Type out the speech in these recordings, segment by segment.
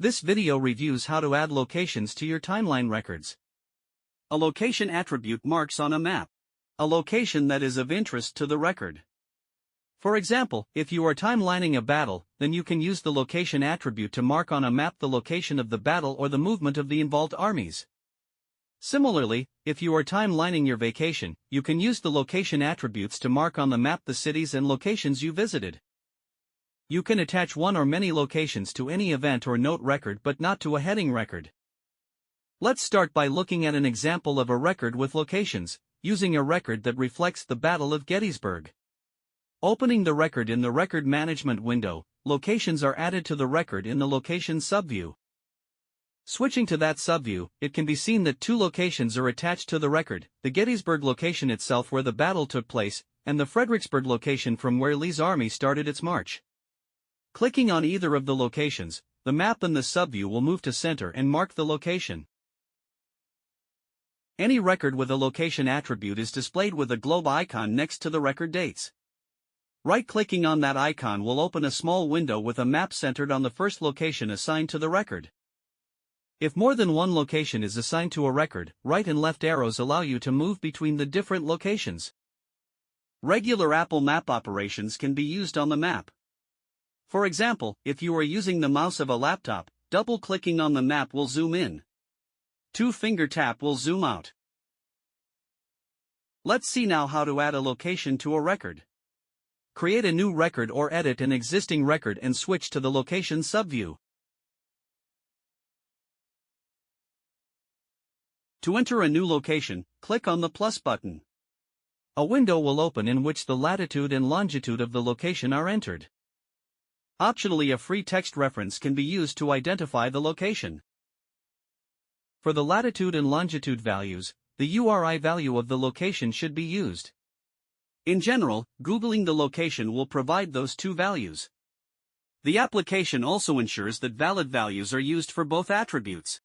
This video reviews how to add locations to your timeline records. A location attribute marks on a map a location that is of interest to the record. For example, if you are timelining a battle, then you can use the location attribute to mark on a map the location of the battle or the movement of the involved armies. Similarly, if you are timelining your vacation, you can use the location attributes to mark on the map the cities and locations you visited. You can attach one or many locations to any event or note record but not to a heading record. Let's start by looking at an example of a record with locations, using a record that reflects the Battle of Gettysburg. Opening the record in the Record Management window, locations are added to the record in the Locations subview. Switching to that subview, it can be seen that two locations are attached to the record, the Gettysburg location itself where the battle took place, and the Fredericksburg location from where Lee's army started its march. Clicking on either of the locations, the map in the subview will move to center and mark the location. Any record with a location attribute is displayed with a globe icon next to the record dates. Right-clicking on that icon will open a small window with a map centered on the first location assigned to the record. If more than one location is assigned to a record, right and left arrows allow you to move between the different locations. Regular Apple Map operations can be used on the map. For example, if you are using the mouse of a laptop, double-clicking on the map will zoom in. Two-finger tap will zoom out. Let's see now how to add a location to a record. Create a new record or edit an existing record and switch to the Location subview. To enter a new location, click on the plus button. A window will open in which the latitude and longitude of the location are entered. Optionally, a free text reference can be used to identify the location. For the latitude and longitude values, the URI value of the location should be used. In general, Googling the location will provide those two values. The application also ensures that valid values are used for both attributes.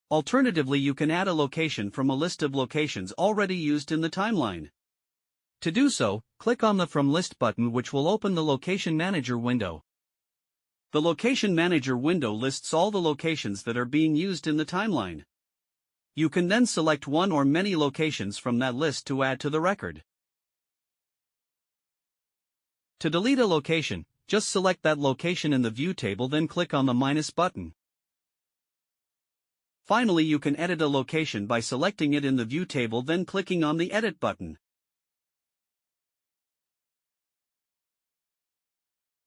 Alternatively, you can add a location from a list of locations already used in the timeline. To do so, click on the From List button, which will open the Location Manager window. The Location Manager window lists all the locations that are being used in the timeline. You can then select one or many locations from that list to add to the record. To delete a location, just select that location in the View table, then click on the minus button. Finally, you can edit a location by selecting it in the View table, then clicking on the Edit button.